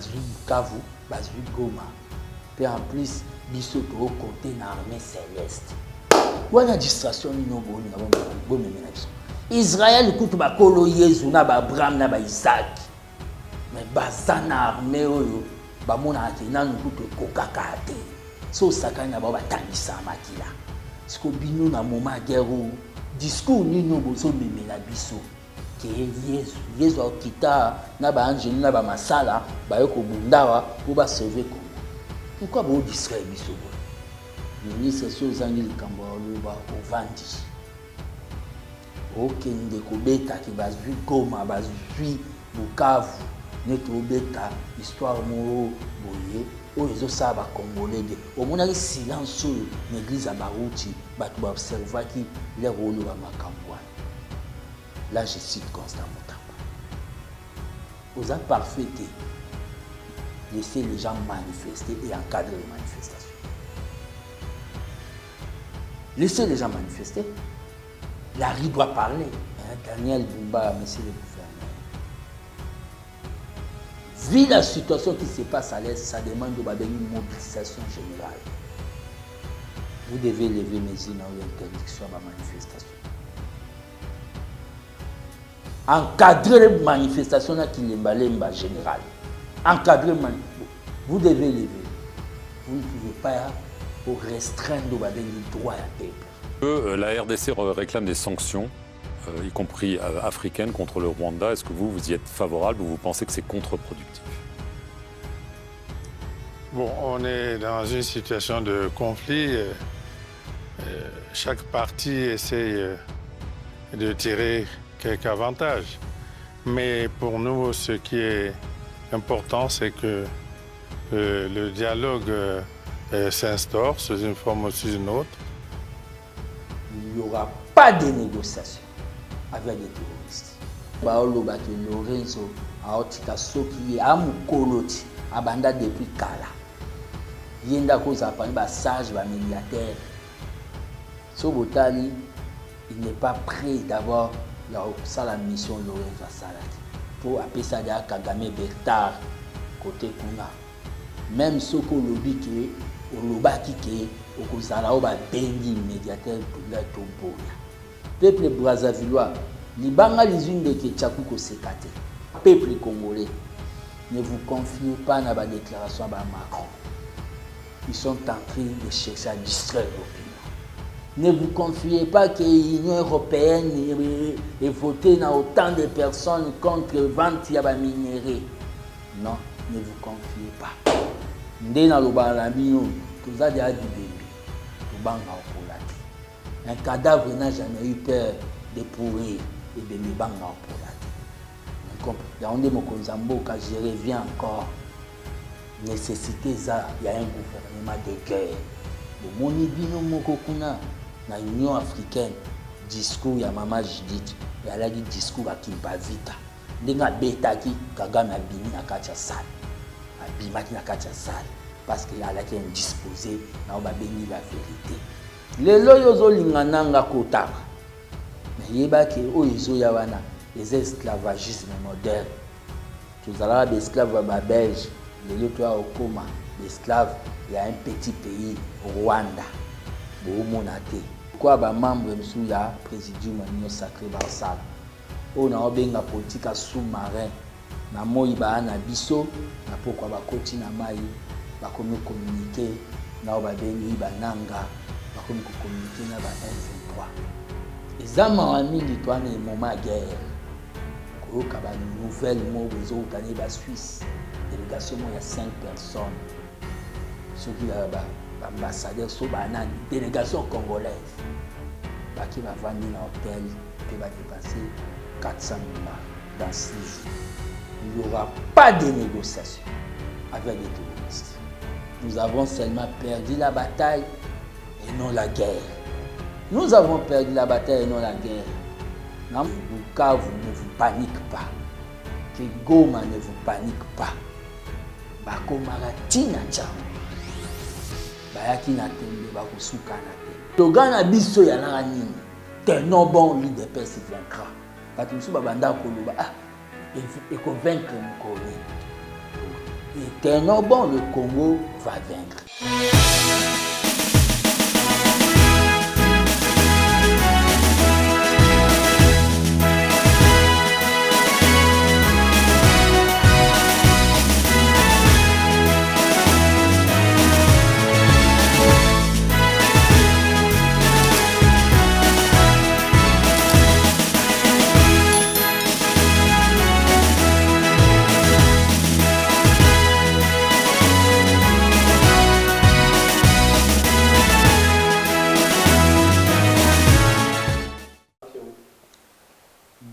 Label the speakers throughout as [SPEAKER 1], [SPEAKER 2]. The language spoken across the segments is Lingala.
[SPEAKER 1] bazui Bukavu, bazui Goma. Puis en plus, biso to côté na armée céleste. Wana distraction ni no boni na bon memena biso. Israël kutu ba kolo Yesu na ba Abraham na ba Isaac. Mais bazana armée oyo ba mona ake na kutu kokaka te. So sakana ba batangisa makila. Siko bino na moment guerre discours ni no bozo memena biso. Que Yesu okita na ba angeli na ba masala ba yoko bundawa pour ba sauver Congo. Pourquoi vous distraire biso? Ministre Sozangi likambo loba ovandi. Okende kobeta ki bazui Goma, bazui Bukavu, neto beta histoire mo boye ozo saba congolais de. Au mona le silence l'église à Barouti, batu ba observer ki les rôles ba makambo. Là je cite Constant Mutamba. Vous êtes parfait. Laissez les gens manifester et encadrer les manifestations. Laissez les gens manifester. La rue doit parler. Daniel Bumba, monsieur le gouverneur. Vu la situation qui se passe à l'Est, ça demande une mobilisation générale. Vous devez lever mesures dans l'interdiction de la manifestation. Encadrer les manifestations qui est générale. Encadrement, vous devez lever. Vous ne pouvez pas restreindre les droits à peuple.
[SPEAKER 2] La RDC réclame des sanctions, y compris africaines, contre le Rwanda. Est-ce que vous y êtes favorable ou vous pensez que c'est contre-productif?
[SPEAKER 3] Bon, on est dans une situation de conflit. Chaque parti essaye de tirer quelques avantages. Mais pour nous, ce qui est important, c'est que le dialogue s'instaure sous une forme ou sous une autre.
[SPEAKER 1] Il n'y aura pas de négociation avec les terroristes. Baolo baki Lorenzo aotika soki amukoloti abanda depuis kala. Yenda koza pa ba sage ba médiateur. Sobotali, il n'est pas prêt d'avoir la mission Lorenzo Salati. Pour appeler ça de Kagame Bertard côté Kuna. Même ce qu'on lobby qui est au lobaki qui est au Kozala, au bengi médiateur pour la Tomboya. Peuple Brazzavillois, les Banga les unes de Ketchakuko Sekate. Peuple congolais, ne vous confiez pas dans la déclaration de Macron. Ils sont en train de chercher à distraire l'opinion. Ne vous confiez pas que l'Union européenne ait voté dans autant de personnes contre le vente de minerais. Non, ne vous confiez pas. Ndena lobalambino, tout ça déjà du bébé. Tout banga opolati. Un cadavre n'a jamais eu peur de pourrir et de me banga opolati. Yaoundé Mokonzambo, quand je reviens encore, nécessité ça, il y a un gouvernement de guerre. Le monibino mokokuna. Dans l'Union africaine, discours ya Mama Judith, il y a le discours à Kimpavita. Ndenga betaki Kagame abimi na katia sale. Abimaki na katia sale parce qu'il a été indisposé na ba béni la vérité. Lelo yozo lingananga kotaba. Mais yebaki o yozo ya wana les esclavagisme moderne. Tous allons des esclaves ba belge, les autres au coma, des esclaves, il y a un petit pays Rwanda. Monate. Quoi ba membre sous ya présidium no sacré Barsala. On a obenga politique sous-marin na moiba na biso na pourquoi ba koti na mai ba communiquer na ba bengi bananga ba communiquer na ba M23. Les amants amis l'itoine et moment guerre. Ko ka ba nouvelle mo bezo utane ba Suisse. Délégation il y a 5 personnes. Ceux qui là-bas ambassadeur sur la délégation congolaise qui va vendre un hôtel qui va dépasser 400 000 dans 6 jours. Il n'y aura pas de négociation avec les terroristes. Nous avons seulement perdu la bataille et non la guerre. Nous avons perdu la bataille et non la guerre. Non, Bukavu ne vous panique pas. Que Goma ne vous panique pas. Bakomara tina tchao. Bayaki na tembe bakosuka na tembe. Togana biso ya na nini. T'es non bon lui de paix se vaincra. Parce que nous babanda koloba et convaincre Mokoni. Et tenons bon, le Congo va vaincre.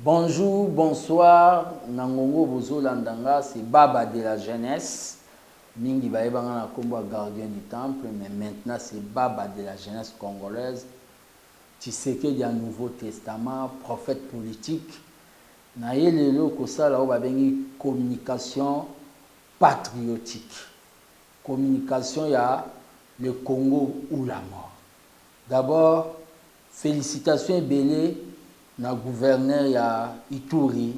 [SPEAKER 1] Bonjour, bonsoir, Nangongo Bozo Landanga, c'est Baba de la jeunesse. Mingi Baebanga na combat gardien du temple, mais maintenant c'est Baba de la jeunesse congolaise. Tshisekedi du Nouveau Testament, prophète politique. Na yelelo kosala o babengi communication patriotique. Communication ya le Congo ou la mort. D'abord, félicitations Belé. Na gouverneur ya Ituri,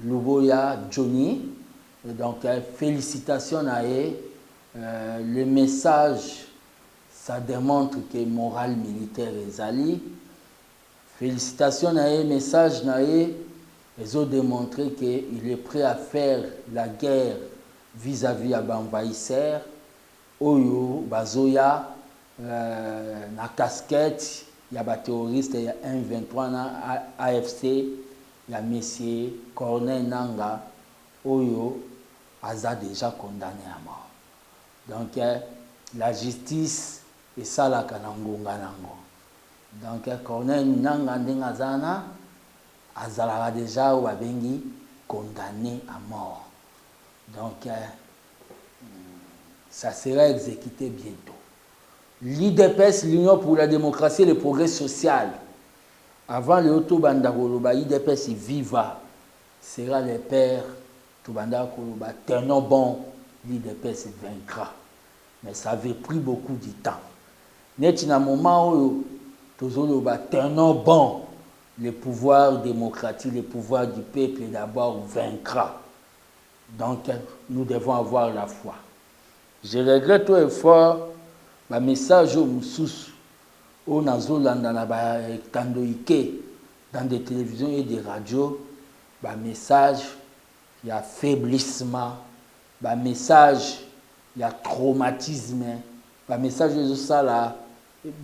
[SPEAKER 1] Luboya Johnny. Et donc, félicitations à eux. Le message, ça démontre que le moral militaire est allé. Félicitations à eux. Message à eux, ils ont démontré qu'il est prêt à faire la guerre vis-à-vis à l'envahisseur. Oyo, Bazoya, na casquette. Il y a des terroristes, il y a 1-23 dans AFC, il y a M. Corneille Nanga, Oyo, Aza déjà condamné à mort. Donc, la justice est ça la Kanangonga Nango. Donc, Corneille Nanga Ndengazana, Azala déjà ou Abengi condamné à mort. Donc, ça sera exécuté bientôt. L'IDPS, l'Union pour la démocratie et le progrès social. Avant le Otobanda Koloba, l'IDPS viva sera le père Tobanda Koloba. Tenons bon, l'IDPS vaincra. Mais ça avait pris beaucoup de temps. Netina moment où Tozoloba, tenons bon, le pouvoir démocratique, le pouvoir du peuple d'abord vaincra. Donc nous devons avoir la foi. Je regrette tout effort. Le message au Moussous, au Nazolanda, dans des télévisions et des radios, le message, il y a faiblissement, le message, il y a traumatisme, le message de ça, là, il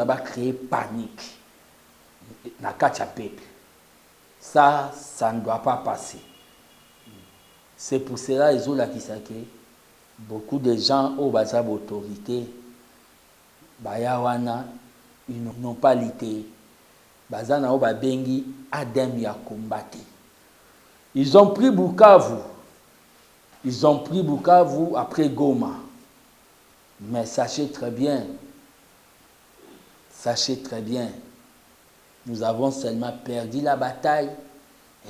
[SPEAKER 1] a créé panique dans le peuple. Ça ne doit pas passer. C'est pour cela qu'ils ont la beaucoup de gens au bas autorité. Bayawana, ils n'ont pas lutté. Bazana o babengi Adem ya combattu. Ils ont pris Bukavu. Ils ont pris Bukavu après Goma. Mais sachez très bien, nous avons seulement perdu la bataille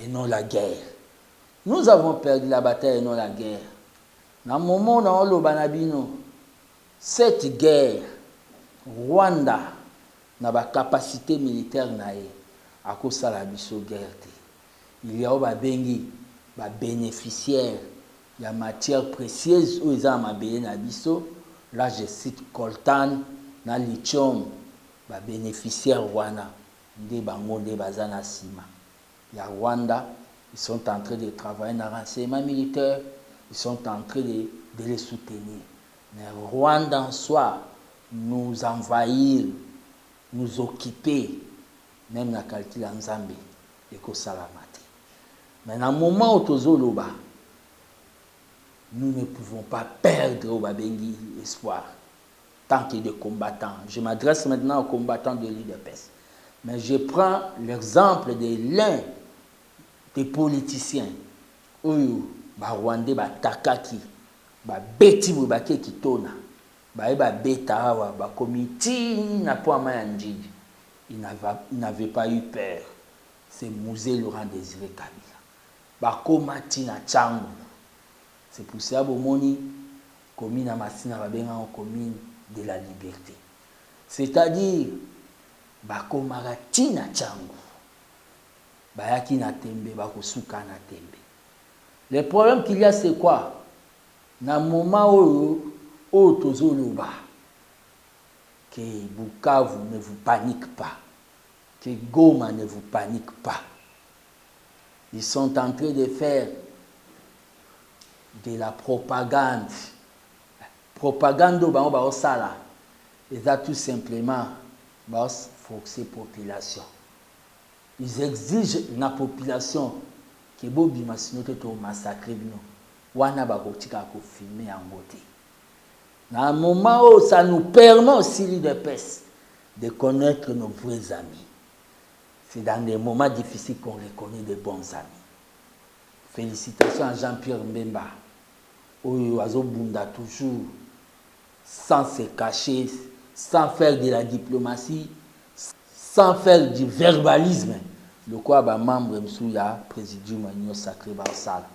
[SPEAKER 1] et non la guerre. Nous avons perdu la bataille et non la guerre. Dans le moment où on a cette guerre, Rwanda n'a pas capacité militaire à cause de la guerre. Il y a des bénéficiaires, il y a matière précieuse où ils ont biso. Là je cite coltan, na lithium, les bénéficiaires Rwanda, des bango des bazana sima. Il y a Rwanda, ils sont en train de travailler dans le renseignement militaire, ils sont en train de les soutenir. Mais Rwanda en soi, nous envahir, nous occuper, même la qualité en Zambie, et que salamate. Mais dans le moment où Tozoloba, nous ne pouvons pas perdre au Babengi espoir, tant que des combattants. Je m'adresse maintenant aux combattants de l'IDPS. Mais je prends l'exemple de l'un des politiciens, où Rwandais, Takaki, Beti Boubake Kitona. Il n'avait pas eu peur. C'est Mouzé Laurent Désiré Kabila. C'est pour ça que Moni commune à Massina commune de la liberté. C'est-à-dire Bakomaratina Tchangu. Bayaki na tembe, bakosuka na tembe. Le problème qu'il y a, c'est quoi? Na moment où tozoloba que Bukavu ne vous panique pas, que Goma ne vous panique pas. Ils sont en train de faire de la propagande. Propagande au sala. Et ça tout simplement forcer la population. Ils exigent la population que Bobi Masinote to massacre bino. Wana bakotika ko filmer en beauté. Dans un moment où ça nous permet aussi de peste de connaître nos vrais amis. C'est dans des moments difficiles qu'on reconnaît des bons amis. Félicitations à Jean-Pierre Mbemba. Oyo azobunda toujours sans se cacher, sans faire de la diplomatie, sans faire du verbalisme. Le quoi ba membre msuya présidium union sacré ba sala.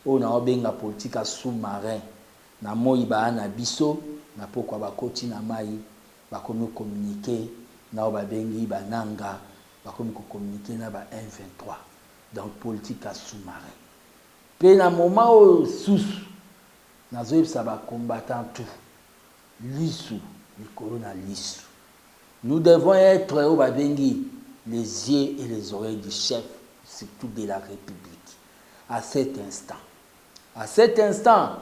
[SPEAKER 1] On a obenga politique sous-marin. Na moi ba na biso na pokwa ba koti na mai ba komi communiquer na ba bengi ba nanga ba komi communiquer na ba M23. Donc politique sous-marin. Pe na moment où sous na zoib sa ba combattant tout. Lisu, le corona lisu. Nous devons être au Babengi, les yeux et les oreilles du chef, surtout de la République. À cet instant,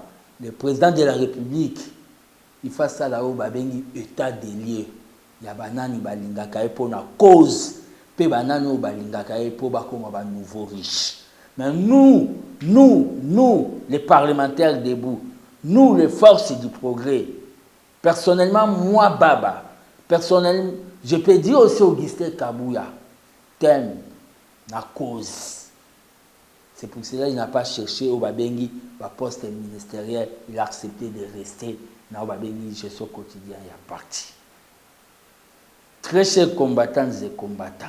[SPEAKER 1] le président de la République, il fait ça là au Babengi, état des lieux. Il y a banani balingaka pour la cause, pe banani balingaka pour ba nouveau riche. Mais nous, les parlementaires debout, nous, les forces du progrès, personnellement, moi, Baba, personnellement, je peux dire aussi Augustin Kabouya, thème, la cause. C'est pour cela qu'il n'a pas cherché au Babengi, le poste ministériel, il a accepté de rester dans le Babengi, gestion quotidienne, il est parti. Très chers combattants et combattants,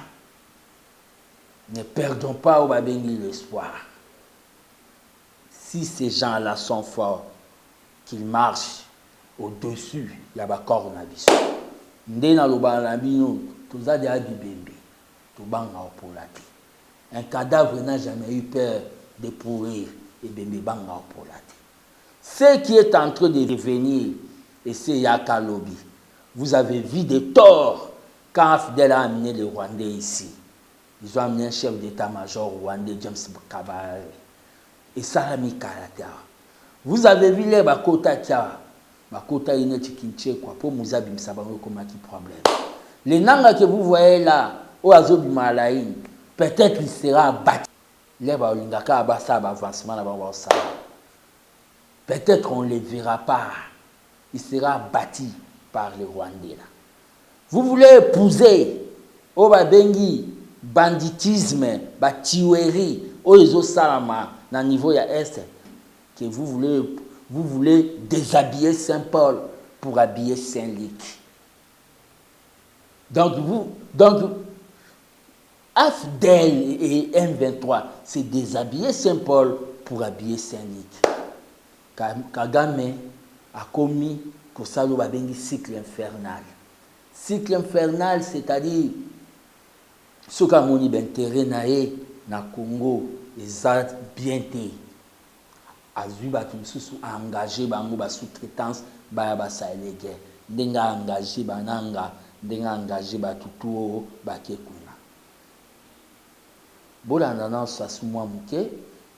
[SPEAKER 1] ne perdons pas au Babengi l'espoir. Si ces gens-là sont forts, qu'ils marchent au-dessus, il y a un coronavirus. Ndena lobalabino, tous a déjà bibembe, tout banga pour la vie. Un cadavre n'a jamais eu peur de pourrir et bembe banga pour la vie. Ce qui est en train de revenir, et c'est Yaka Lobby. Vous avez vu des torts quand Fidel a amené les Rwandais ici. Ils ont amené un chef d'état-major rwandais, James Kabare, et Salami Karatea. Vous avez vu les Bakota Tia. Bakota Ineti Kinche, quoi, pour Mouzabi Msabango, comment qui problème. Les Nanga que vous voyez là, au Azobi Malaïn, peut-être il sera battu. Les Baolingaka Abassa, avancement là-bas, peut-être on ne les verra pas. Il sera battu par les Rwandais là. Vous voulez épouser au Babengi, banditisme, batiouerie, au Ezo Salama, dans le niveau ya Est, que vous voulez déshabiller Saint-Paul pour habiller Saint-Luc. Donc, AFDEL et M23, c'est déshabiller Saint-Paul pour habiller Saint-Luc. Kagame a commis pour ça le cycle infernal. Cycle infernal, c'est-à-dire ce qu'a moni d'intérêt na Congo, les arts bien té. Azuba tout engagé bango ba sous-traitance ba les guerre. Denga engagé bananga, denga engagé ba tutuo ba kekuna. Bolanda ça sous moi muké,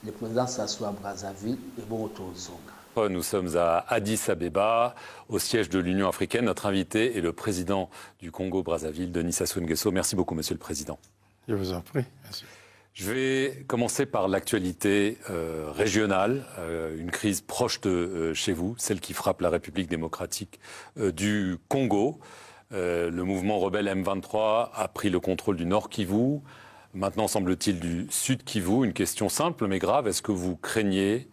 [SPEAKER 1] le président s'assoit à Brazzaville et bon autour zonga.
[SPEAKER 2] Nous sommes à Addis Abeba, au siège de l'Union africaine. Notre invité est le président du Congo-Brazzaville, Denis Sassou Nguesso. Merci beaucoup, Monsieur le Président.
[SPEAKER 3] Je vous en prie. Merci.
[SPEAKER 2] Je vais commencer par l'actualité régionale, une crise proche de chez vous, celle qui frappe la République démocratique du Congo. Le mouvement rebelle M23 a pris le contrôle du Nord Kivu, maintenant semble-t-il du Sud Kivu. Une question simple mais grave, est-ce que vous craignez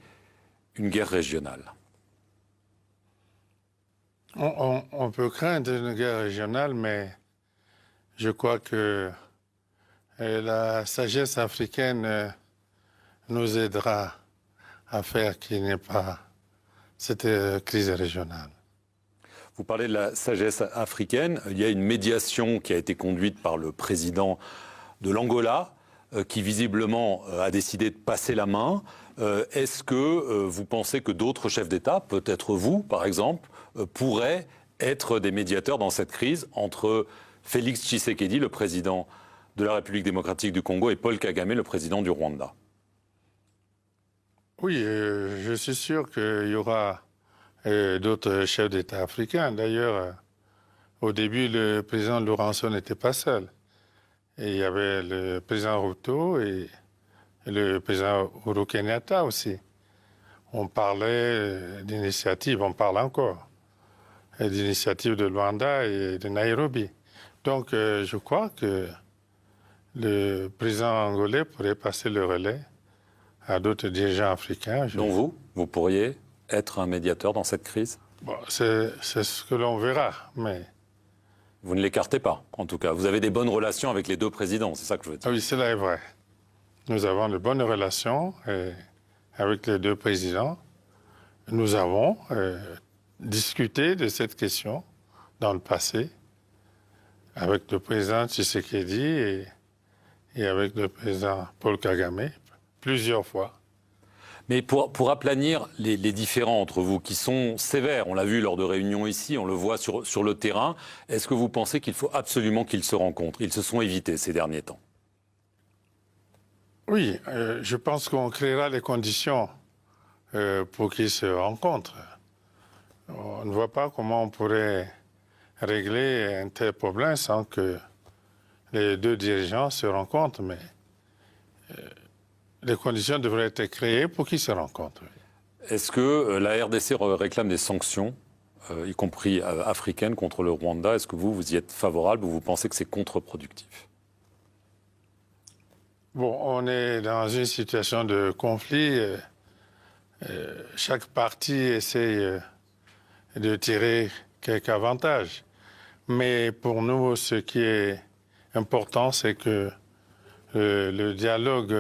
[SPEAKER 2] une guerre régionale?
[SPEAKER 3] On peut craindre une guerre régionale, mais je crois que la sagesse africaine nous aidera à faire qu'il n'y ait pas cette crise régionale.
[SPEAKER 2] Vous parlez de la sagesse africaine. Il y a une médiation qui a été conduite par le président de l'Angola, qui visiblement a décidé de passer la main. Est-ce que vous pensez que d'autres chefs d'État, peut-être vous par exemple, pourraient être des médiateurs dans cette crise entre Félix Tshisekedi, le président de la République démocratique du Congo, et Paul Kagame, le président du Rwanda?
[SPEAKER 3] Oui, je suis sûr qu'il y aura d'autres chefs d'État africains. D'ailleurs, au début, le président Lourenço n'était pas seul. Et il y avait le président Ruto et le président Uhuru Kenyatta aussi. On parlait d'initiatives, on parle encore, d'initiatives de Luanda et de Nairobi. Donc, je crois que le président angolais pourrait passer le relais à d'autres dirigeants africains.
[SPEAKER 2] Donc vous pourriez être un médiateur dans cette crise?
[SPEAKER 3] Bon, c'est ce que l'on verra, mais...
[SPEAKER 2] Vous ne l'écartez pas, en tout cas. Vous avez des bonnes relations avec les deux présidents, c'est ça que je veux dire.
[SPEAKER 3] Ah oui, cela est vrai. Nous avons de bonnes relations avec les deux présidents. Nous avons discuté de cette question dans le passé avec le président Tshisekedi et avec le président Paul Kagame, plusieurs fois.
[SPEAKER 2] Mais pour aplanir les différends entre vous, qui sont sévères, on l'a vu lors de réunions ici, on le voit sur le terrain, est-ce que vous pensez qu'il faut absolument qu'ils se rencontrent? Ils se sont évités ces derniers temps.
[SPEAKER 3] Oui, je pense qu'on créera les conditions pour qu'ils se rencontrent. On ne voit pas comment on pourrait régler un tel problème sans que les deux dirigeants se rencontrent, mais les conditions devraient être créées pour qu'ils se rencontrent.
[SPEAKER 2] Est-ce que la RDC réclame des sanctions, y compris africaines, contre le Rwanda? Est-ce que vous y êtes favorable ou vous pensez que c'est contre-productif?
[SPEAKER 3] Bon, on est dans une situation de conflit. Chaque partie essaie de tirer quelques avantages. Mais pour nous, ce qui est important, c'est que le dialogue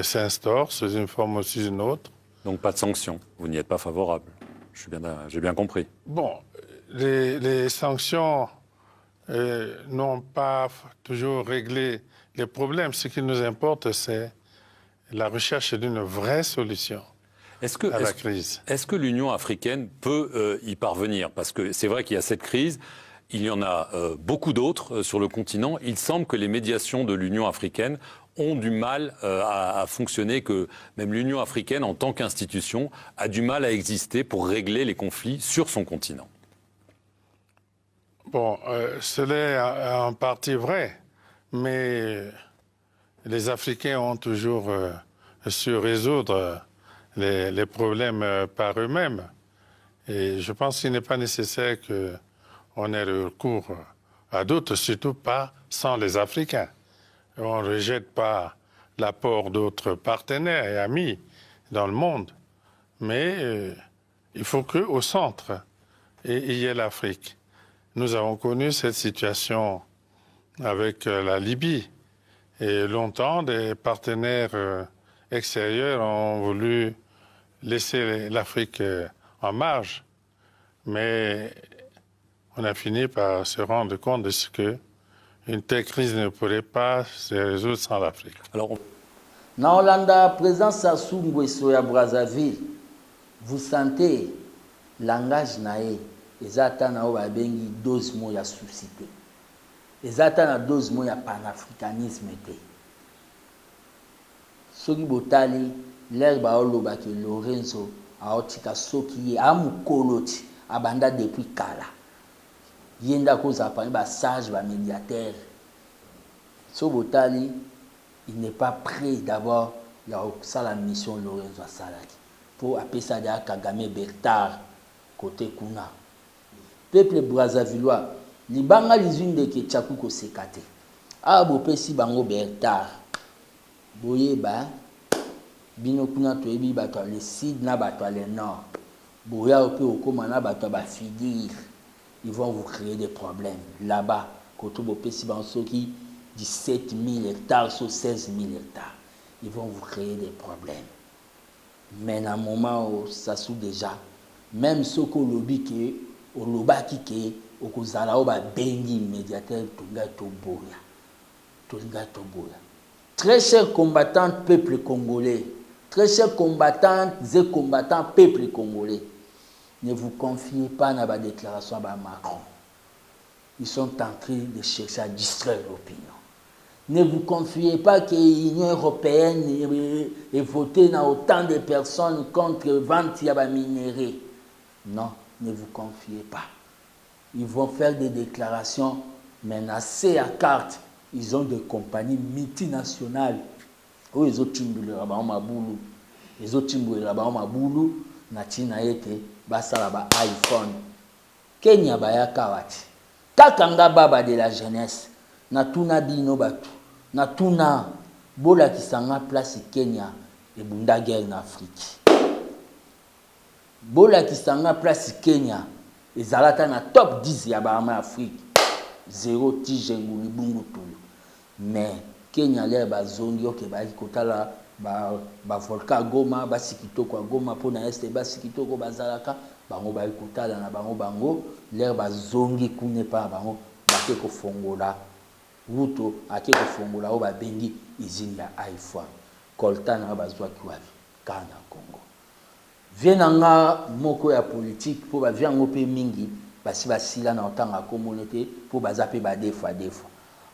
[SPEAKER 3] s'instaure sous une forme ou sous une autre.
[SPEAKER 2] Donc pas de sanctions, vous n'y êtes pas favorable. J'ai bien compris.
[SPEAKER 3] Bon, les sanctions n'ont pas toujours réglé les problèmes. Ce qui nous importe, c'est la recherche d'une vraie solution à la crise.
[SPEAKER 2] Est-ce que l'Union africaine peut y parvenir? Parce que c'est vrai qu'il y a cette crise, il y en a beaucoup d'autres sur le continent. Il semble que les médiations de l'Union africaine ont du mal à fonctionner, que même l'Union africaine, en tant qu'institution, a du mal à exister pour régler les conflits sur son continent.
[SPEAKER 3] Bon, cela est en partie vrai, mais les Africains ont toujours su résoudre les problèmes par eux-mêmes. Et je pense qu'il n'est pas nécessaire qu'on ait recours à d'autres, surtout pas sans les Africains. On ne rejette pas l'apport d'autres partenaires et amis dans le monde, mais il faut qu'au centre, il y ait l'Afrique. Nous avons connu cette situation avec la Libye. Et longtemps, des partenaires extérieurs ont voulu laisser l'Afrique en marge. Mais on a fini par se rendre compte de ce qu'une telle crise ne pourrait pas se résoudre sans l'Afrique.
[SPEAKER 1] Alors, na Hollanda, président Sassou Nguesso ya Brazzaville, vous sentez langage nae, ezata na o babengi dose mo ya suscité. Ezata na dose mo ya panafricanisme te. Soki botali l'air ba oloba ke Lorenzo aotika soki amukoloti abanda depuis kala. Yenda koza pa ba sage ba médiateur. So botali il n'est pas prêt d'abord la mission Lorenzo Salaki pour appeler ça Kagame Bertard côté Kuna. Peuple brazzavillois, libanga lizune de ke chakuko sekate. A bopesi bango Bertard. Boyeba bino kuna toyebi bato le sud na bato le nord. Boya ope okoma na bato ba fidir. Ils vont vous créer des problèmes là-bas. Côté bopesi bango soki 17 000 hectares sur 16 000 hectares. Ils vont vous créer des problèmes. Mais à un moment où ça sous déjà, même ce qu'on lobby qui au lobaki qui au kozala au ba bengi médiateur tunga toboya. Très chers combattants peuple congolais, Très chers combattantes et combattants, peuple congolais, ne vous confiez pas dans la déclaration de Macron. Ils sont en train de chercher à distraire l'opinion. Ne vous confiez pas que l'Union européenne ait voté dans autant de personnes contre le vente de minerais. Non, ne vous confiez pas. Ils vont faire des déclarations menacées à carte. Ils ont des compagnies multinationales. Oh, ils ont timbulé là-bas, Maboulou. Ils ont timbulé là-bas, Maboulou. Natina ete, basala ba iPhone. Kenya baya kawati. Kakanga baba de la jeunesse. Natuna bino batu. Natuna bola kisanga place Kenya et bunda guerre en Afrique. Bola kisanga place Kenya et zalata na top 10 ya ba Afrique. 0 tige nguli bungu tulu. Mais Kenya l'air bazongi oke ba kotala ba volcan Goma ba sikitoko Goma pona este ba sikitoko bazalaka bango ba kotala na bango l'air bazongi kune pa bango ba ke ko fongola Ruto ake kofongola o babengi izini ya iPhone. Coltan na bazwa kiwavi kana Congo. Vienanga moko ya politique po ba viango pe mingi basi basila na otanga communauté po bazape ba defo.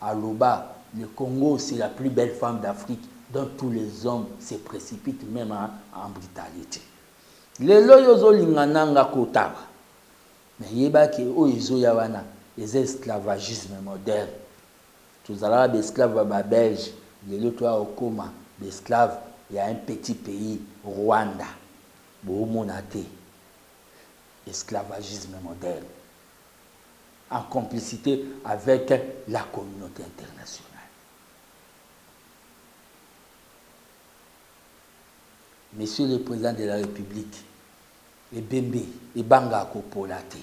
[SPEAKER 1] Aloba le Congo c'est la plus belle femme d'Afrique dont tous les hommes se précipitent même en brutalité. Lelo yozo lingananga kotaba. Mais yeba ke o izo ya wana les esclavagisme moderne. Tous allons d'esclaves belges, les autres au coma, d'esclaves, il y a un petit pays, Rwanda, Bohumonate, esclavagisme moderne, en complicité avec la communauté internationale. Monsieur le Président de la République, et Bembe, et Banga Kopolate,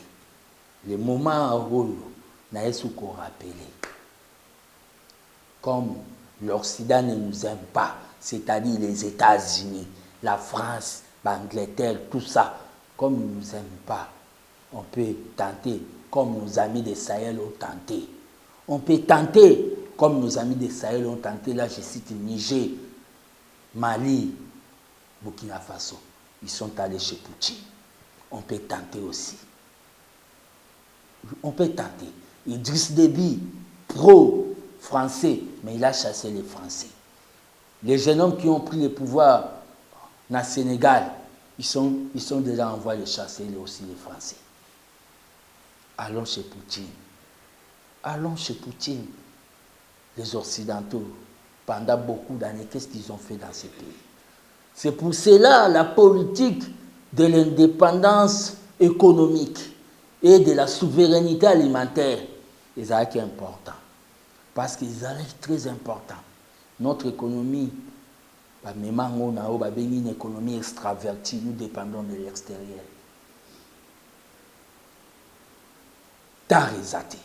[SPEAKER 1] le moment où nous avons rappelé. Comme l'Occident ne nous aime pas, c'est-à-dire les États-Unis, la France, l'Angleterre, tout ça, comme ils ne nous aiment pas, on peut tenter comme nos amis de Sahel ont tenté. On peut tenter comme nos amis de Sahel ont tenté. Là, je cite Niger, Mali, Burkina Faso. Ils sont allés chez Poutine. On peut tenter aussi. On peut tenter. Idriss Déby, pro-français, mais il a chassé les Français. Les jeunes hommes qui ont pris le pouvoir dans le Sénégal, ils sont déjà envoyés chasser aussi les Français. Allons chez Poutine. Allons chez Poutine. Les Occidentaux, pendant beaucoup d'années, qu'est-ce qu'ils ont fait dans ces pays? C'est pour cela la politique de l'indépendance économique et de la souveraineté alimentaire, ils sont importants. Parce qu'ils sont très importants. Notre économie, une économie extravertie, nous dépendons de l'extérieur. Tarizate.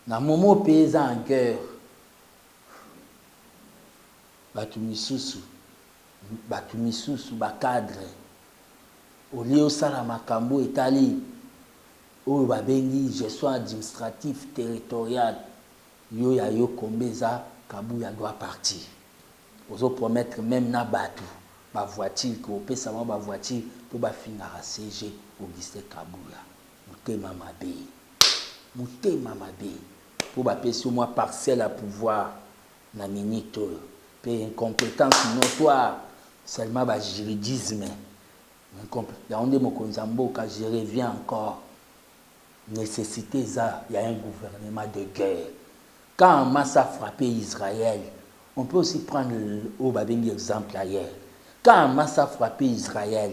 [SPEAKER 1] Dans le moment où les paysans en guerre, Batumisusu, cadre, au lieu de ça, Makambo est allé, au Babengi, gestion administrative territoriale, yo Kombeza, Kabouya doit partir. Vous promettre même na Batu, ma voiture, que vous payez ma voiture pour finir à CG, Augustin Kabouya. Mouté Mamabe, pour payer sur moi parcelle à pouvoir, na minute. Une incompétence notoire, seulement le juridisme. Je reviens encore. Nécessité, il y a un gouvernement de guerre. Quand Hamas a frappé Israël, on peut aussi prendre l'exemple ailleurs. Quand Hamas a frappé Israël,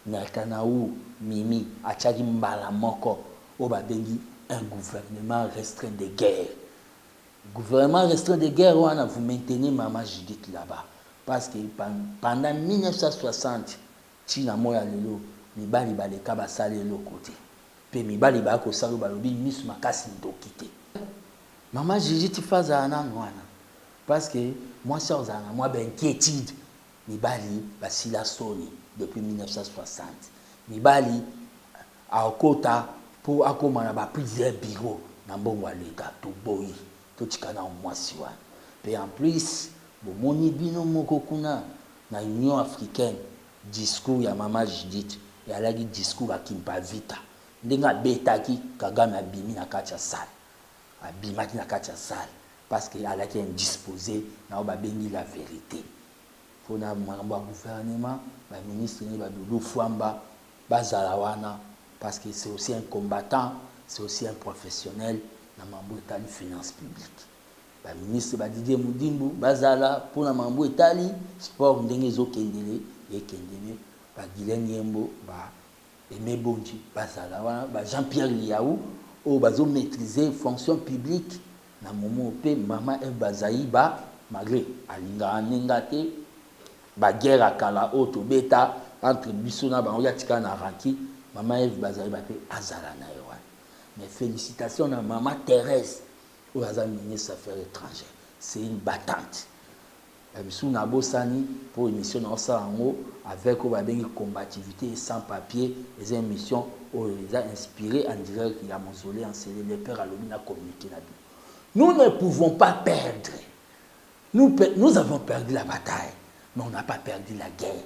[SPEAKER 1] Netanyahu, Mimi, Achadi Mbalamoko, un gouvernement restreint de guerre. Gouvernement restreint de guerre, vous maintenez Maman Judith là-bas. Parce que pendant 1960, Tina Moya Lelo, Mibali Baleka Basale le côté. Puis Mibali Bako Salo Balobi, Miss Makasi Ndokite. Maman Judith faisait un an. Parce que moi, moi, inquiétude. Mibali Basila Soni depuis 1960. Mibali à Okota pour accompagner plusieurs bureaux dans le l'État, tout boy. Et en plus, bomoni bino moko kuna na Union africaine, discours ya Mama Judith, et elle a dit discours à Kimpavita. Ndenga betaki Kagame abimi na kati ya salle. Abimaki na kati ya salle parce qu'elle a été indisposée na babengi la vérité. Pour na mambo gouvernement, ba ministre ni ba Doudou Fwamba, bazala wana parce que c'est aussi un combattant, c'est aussi un professionnel na mambo etali finance publique. Ba ministre ba Didier Mudimbu bazala pour na mambo etali sport ndenge ezokendele ekendele ba Guilain Yembo ba Aimé Bonji bazala wana ba Jean-Pierre Liaou o bazo maîtriser fonction publique na momo pe Mama Eve Bazaï ba malgré alinga anengate ba guerre akala o to beta entre biso na bango ya tika na ranki Mama Eve Bazaï ba pe azala na yo. Mais félicitations à Maman Thérèse ou à la ministre des Affaires étrangères. C'est une battante. Nous avons pour une mission avec une combativité et sans papier, les émissions les a inspirées en direct il y a mausolée en scellé les pères à l'objet communiqué. Nous ne pouvons pas perdre. Nous avons perdu la bataille, mais on n'a pas perdu la guerre.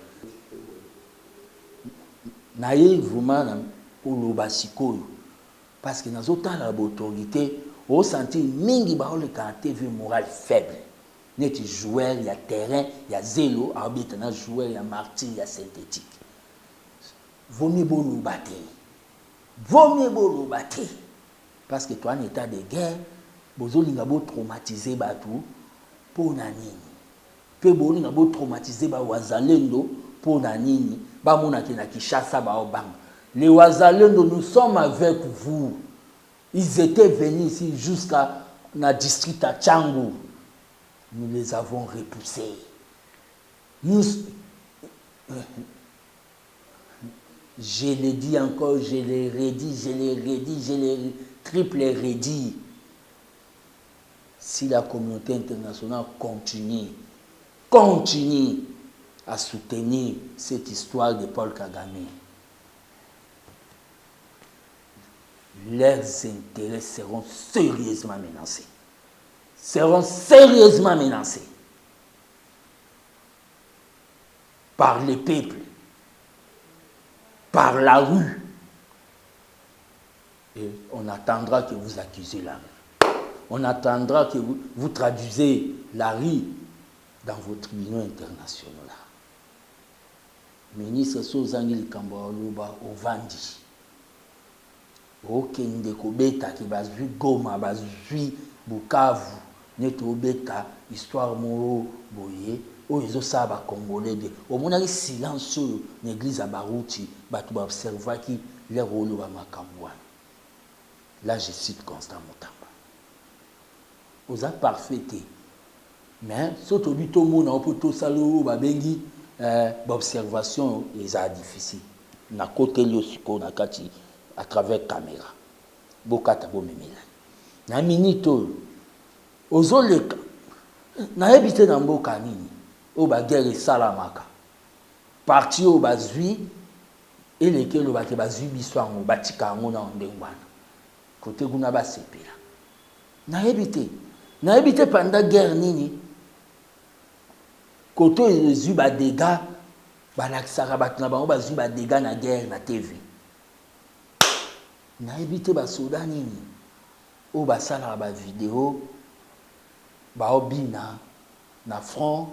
[SPEAKER 1] Naïe vraiment pour l'obasiko. Parce que dans autant l'autorité, on sentit mingi ba le caractère moral faible. Net joueur, il y a terrain, il y a zélo, arbitre, il y a joueur, il y a martyr, il y a synthétique. Vaut mieux beau nous battre. Vaut mieux beau nous battre. Parce que toi, en état de guerre, vous avez traumatisé batou pour nanini. Puis vous avez traumatisé ba wazalendo pour nanini. Ba mona ki na Kinshasa ba obang. Les Ouazalendo, nous sommes avec vous. Ils étaient venus ici jusqu'à la district à Tchangou. Nous les avons repoussés. Je l'ai dit encore, je l'ai redit, je l'ai triple redit. Si la communauté internationale continue à soutenir cette histoire de Paul Kagame, leurs intérêts seront sérieusement menacés. Par les peuples, par la rue. Et on attendra que vous accusez la rue. On attendra que vous traduisez la rue dans vos tribunaux internationaux. Ministre Sozangil Kambaoluba au Vandi. Okende kobeta ki bazui Goma, bazui Bukavu, neto beta histoire moro boye, o ezo saba congolais de. Au monaki silence sur l'église à Barouti, batu ba observa ki les rôles ba makamwa. Là je cite Constant Mutamba. Oza parfaité. Mais surtout du tout monde on peut tout salo ba bengi observation eza difficile. Na côté le siko na kati à travers caméra. Bokata bo memela. Na minito ozoleka. Na habité na mboka nini. O ba guerre salamaka. Parti o bazui et lesquels ba ke bazui biswa ngo batika ngo na ndengwana. Côté guna ba sepela. Na habité pendant guerre nini. Côté les ba dégâts ba laksara batna ba bazui ba dégâts na guerre na TV. Na habité ba soda nini o ba sala ba vidéo ba obina na front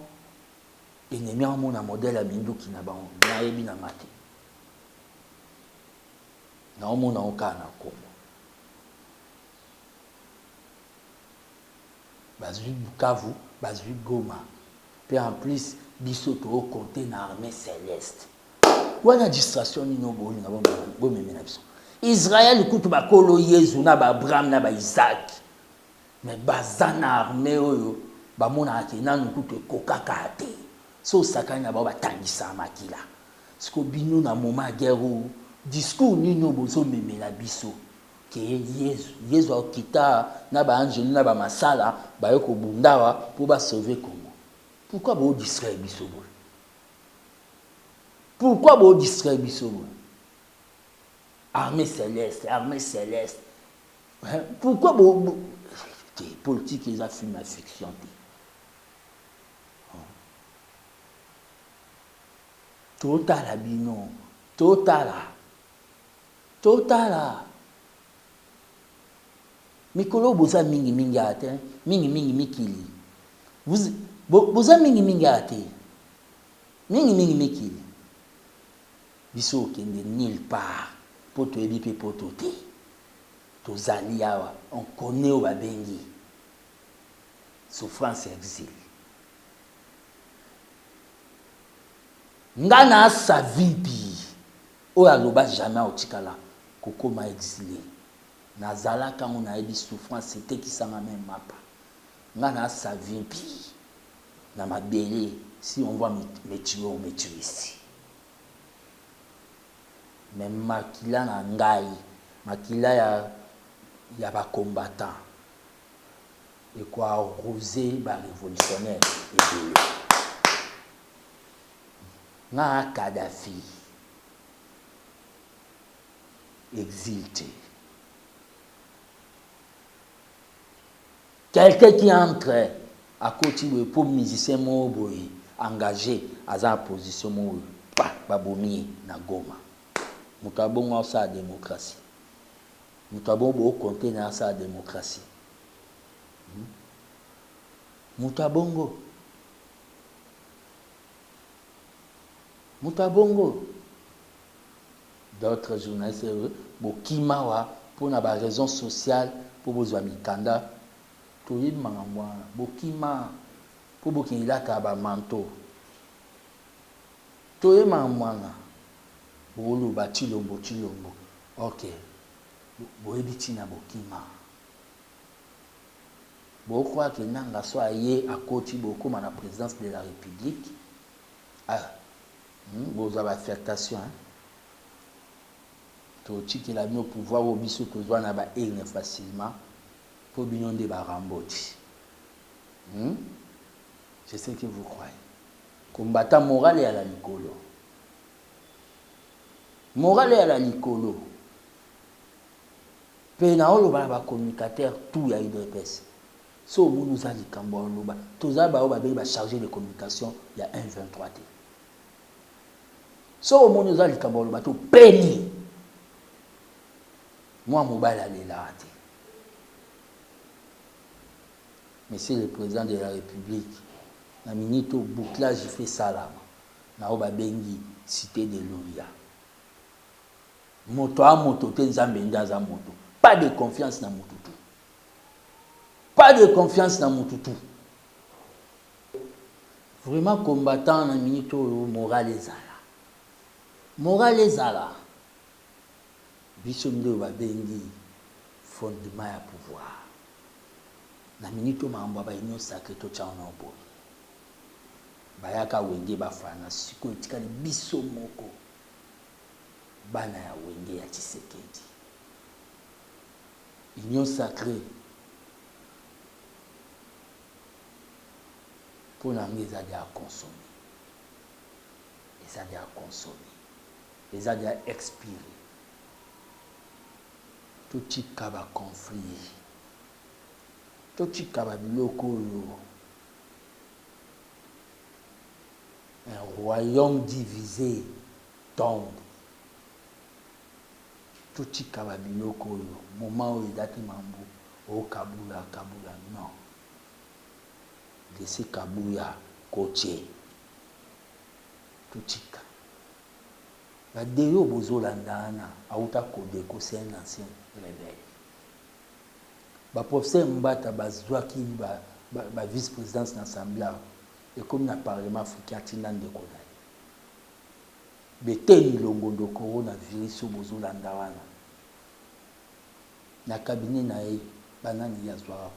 [SPEAKER 1] ennemi en mon modèle à Minduki na ba na yebi na mate na o mona oka na Congo bazui Bukavu bazui Goma puis en plus biso to compter na armée céleste wana distraction ni no boni na bo memena biso Israël kutu ba kolo Yezu na ba Abraham na ba Isaac mais bazana armée oyo ba mona ake nanu kutu kokaka te so sakanya ba batangisa makila siko bino na moment guerre discours ni no bozo memela biso ke Yezu okita na ba angeli na ba masala ba yoko bundawa pour ba sauver Congo. Pourquoi bo distraire biso bo? Pourquoi bo distraire biso bo? Armée céleste. Pourquoi politique les a filmé à fiction? totala bino, totala. Mikolo boza mingi ate, mingi mikili. Boza mingi ate. Mingi mikili. Biso kende nulle part. Poto ebi pe poto te. Tozali awa, on connaît au babengi. Souffrance et exil. Ngana sa vipi. Oya loba jamais otikala. Kokoma exilé. Nazala quand on a eu des souffrances, c'était qui s'en a même mapa. Ngana sa vipi. Na ma belle, si on va me tuer, on me tue ici. Mais makila na ngai, makila ya ba combattant. Et quoi arroser ba révolutionnaire et de na Kadhafi exilté. Quelqu'un qui entre à côté de pour musicien engagé à sa position pas babomi na Goma. Mutabongo sa démocratie. Mutabongo compter na sa démocratie. Mutabongo. D'autres journalistes bokimawa pour na ba raison sociale pour besoin mikanda toyi mangwa bokima pour bokila ka ba manto toyi mangwa bolu ba chilombo OK boyebi na bokima bokwa ke nanga so aye akoti bokoma na présidence de la République vous avez affectation to tiki la no pouvoir au biso to zwa na ba ene facilement pour bignon de ba ramboti. Je sais que vous croyez. Combattant moral et à la licolo. Moral et à la licolo. Penao ba communicateur tout ya IDPS. So nous a dit kambo loba. Toza ba ba chargé de communication il y a 123 t. So nous a dit kambo loba to peni. Moi, mobile allait là. Monsieur le président de la République, na minito bouclage fait salam. Na oba bengi cité de Louria. Moto a moto te nzambe ndaza moto. Pas de confiance na motutu. Pas de confiance na motutu. Vraiment combattant na minito moral ezala. Moral ezala. Biso ndo ba bengi fondement ya pouvoir. Na minito mambo ba union sacrée to cha na obo. Bayaka wenge ba fana siko etikali biso moko. Bana ya wenge ya Tshisekedi. Union sacrée. Pour na ngeza ya consommer. Eza ya consommer. Eza ya expirer. Tout kaba conflit. Tout kaba biloko. Un royaume divisé tombe. Tout kaba biloko. Moment où il date mambo. Oh kabula non. Laissez kabuya côté. Tout chika. La déo bozolandana auta kodeko c'est un ancien réveil. Ba professeur Mbata bazwa ki ba vice-présidence l'Assemblée et comme na parlement africain tinan de kodai. Beteni longondo coronavirus bozolanda wana. Na cabinet na ye banani yazwa.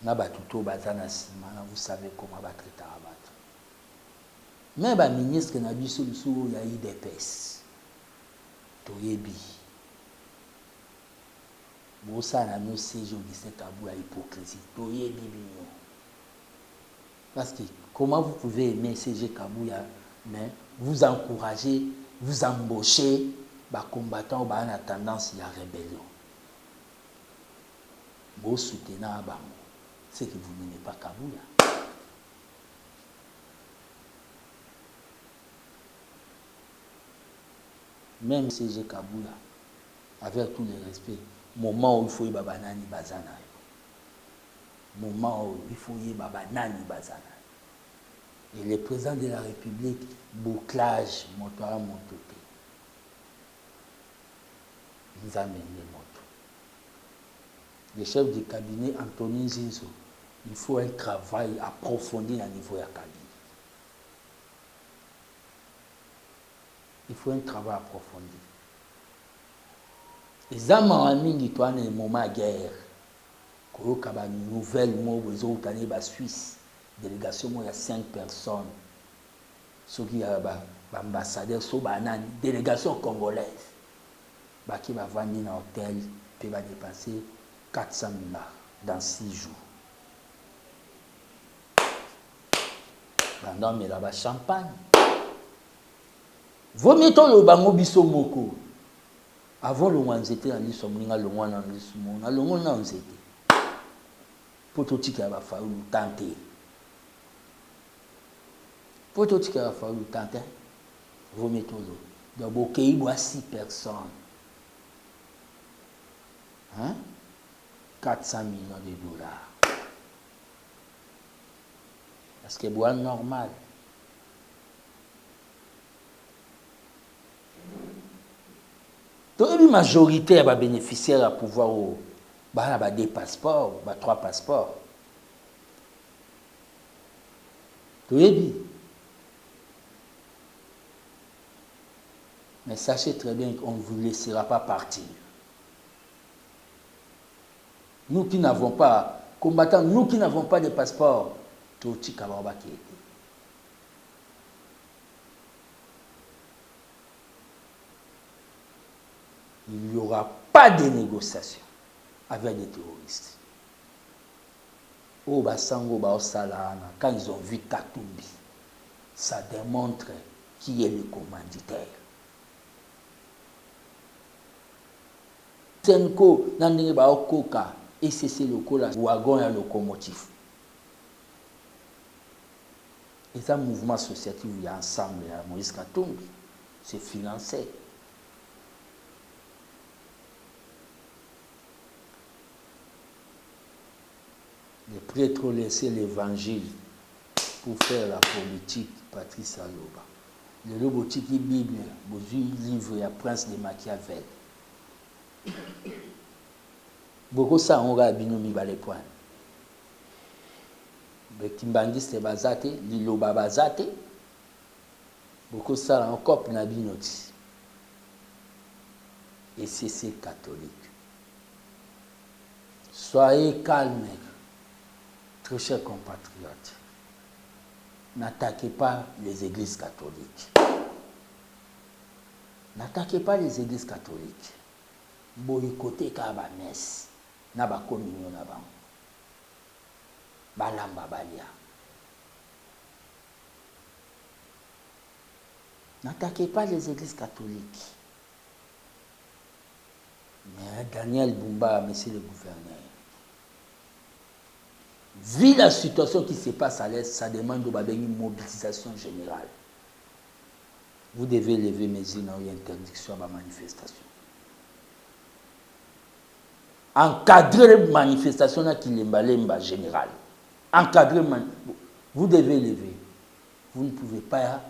[SPEAKER 1] Na batuto bazana sima, vous savez comment va traiter abattre. Mais ba ministre na biso biso ya IDPS toyebi bosa na no séjour de cette abou à hypocrisie toyebi bino parce que comment vous pouvez aimer CG Kabouya mais vous encouragez vous embauchez ba combattants ba na tendance à rébellion bo soutenir ba c'est que vous n'aimez pas Kabouya. même CG Kabula, avec tout le respect, moment où il faut y babanani bazana. Moment où il faut y babanani bazana. Et le président de la République, bouclage, motoa montoté. Nous amènent les motos. Le chef du cabinet, Anthony Zinzo, il faut un travail approfondi à niveau de la cabinet. Il faut un travail approfondi. Les hommes en ligne, ils ont un moment de guerre. Quand il y a une nouvelle mot, ils ont la Suisse. Délégation, il y a 5 personnes. Ceux qui ont l'ambassadeur, une délégation congolaise. Qui va venir dans l'hôtel, puis va dépenser 400 000 dans 6 jours. Pendant mais là-bas, champagne. Vous mettez le bango biso moko. Avant le wanzete, on dit somninga le wan on dit sumona, le wan on zete. Pototika va faire le tenter. Pototika va faire le tenter. Vous mettez le. Donc, il y a 6 personnes. Hein? 400 millions de dollars. Est-ce que c'est normal? Donc, la majorité des bénéficiaires à pouvoir avoir des passeports, 3 passeports. Mais sachez très bien qu'on ne vous laissera pas partir. Nous qui n'avons pas, combattants, nous qui n'avons pas de passeport, tout le monde qui était. Il n'y aura pas de négociation avec les terroristes. Au Basango, quand ils ont vu Katumbi, ça démontre qui est le commanditaire. Senko, Nandenge Baokoka, et c'est le wagon et locomotive. Et ça, mouvement associatif, il y a ensemble, il y a Moïse Katumbi, c'est financé. Les prêtres ont laissé l'évangile pour faire la politique, Patrice Aloba. Le robotique Bible, le livre, il y a Prince de Machiavel. Beaucoup ça on va binomi balepwan. Bekimbangi c'est bazate, liloba bazate. Beaucoup ça encore na binoti. Et c'est catholique. Soyez calmes, très chers compatriotes. N'attaquez pas les églises catholiques. N'attaquez pas les églises catholiques. Boycottez ka ba messe. Na ba communion na ba. Balamba balia. N'attaquez pas les églises catholiques. Mais Daniel Bumba, monsieur le gouverneur, vu la situation qui se passe à l'Est, ça demande une mobilisation générale. Vous devez lever mesures dans l'interdiction à la manifestation. Encadrer les manifestations qui sont générales. Encadrer, vous devez lever. Vous ne pouvez pas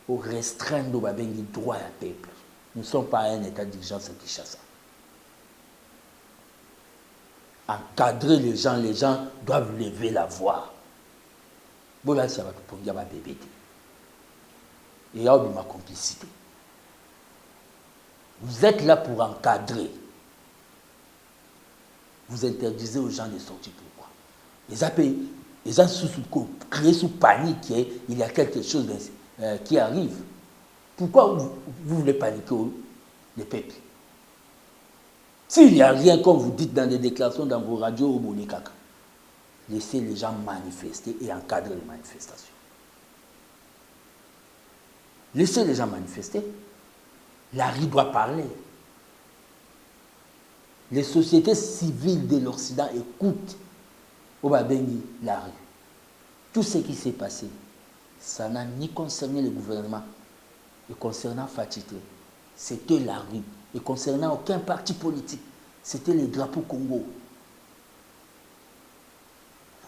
[SPEAKER 1] restreindre les droits du peuple. Nous ne sommes pas à un état d'urgence à Kinshasa. Encadrer les gens doivent lever la voix. Voilà, ça va pour dire ma bébé. Et il y a ma complicité. Vous êtes là pour encadrer. Vous interdisez aux gens de sortir. Pourquoi? Les gens créent sous panique, il y a quelque chose qui arrive. Pourquoi vous voulez paniquer les peuples? S'il n'y a rien, comme vous dites dans les déclarations dans vos radios au Bonikaka, laissez les gens manifester et encadrer les manifestations. Laissez les gens manifester. La rue doit parler. Les sociétés civiles de l'Occident écoutent au Babengi la rue. Tout ce qui s'est passé, ça n'a ni concerné le gouvernement, et concernant Fatité, c'était la rue. Et concernant aucun parti politique, c'était les drapeaux Congo.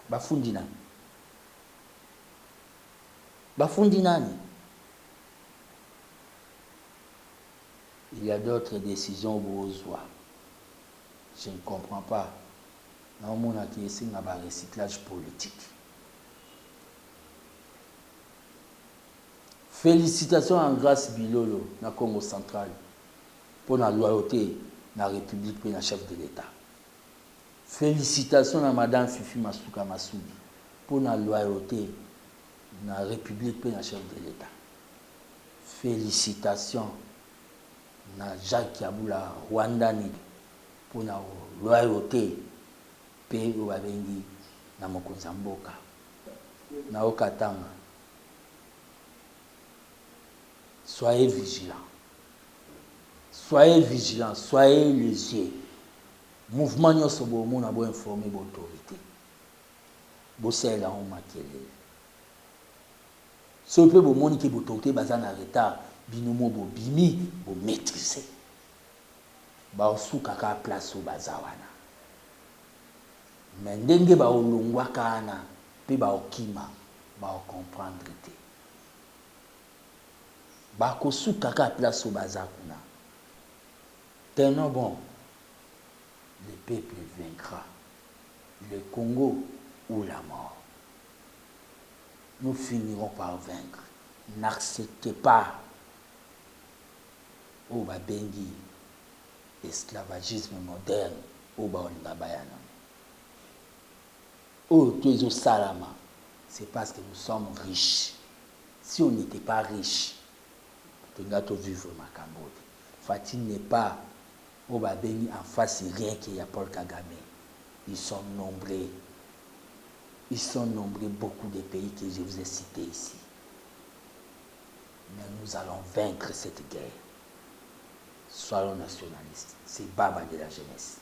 [SPEAKER 1] Bafundinani. Bafundinani. Il y a d'autres décisions besoin. Je ne comprends pas. On a qui essaie un recyclage politique. Félicitations en grâce Bilolo dans le Congo central pour la loyauté de la République et la chef de l'État. Félicitations à Madame Fifi Masuka Massoudi pour la loyauté de la République et la chef de l'État. Félicitations à Jacques Kabula Rwandani pour la loyauté pays au Babengi na Mokonzamboka na Okatanga. Soyez vigilants. Soyez vigilants, soyez légers. Mouvement Nyosobo mon abo informer l'autorité. Bossé là on makele. Ce peu bo moni ki l'autorité bazana retard, binomo bo bimi, bo maîtriser. Ba osu kaka place au bazawana. Mais ndenge ba olongwa kana, pe ba okima, ba comprendre te. Ba kosu kaka place au bazakuna. Tenons bon. Le peuple vaincra. Le Congo ou la mort. Nous finirons par vaincre. N'acceptez pas au Babengi esclavagisme moderne au Baolinga Bayana. Au Tozo Salama, c'est parce que nous sommes riches. Si on n'était pas riche, nous devons vivre ma Cambodge. Fatine n'est pas au Babengi en face, rien qu'il y a Paul Kagame. Ils sont nombreux. Ils sont nombreux, beaucoup de pays que je vous ai cités ici. Mais nous allons vaincre cette guerre. Soyons nationalistes. C'est Baba de la jeunesse.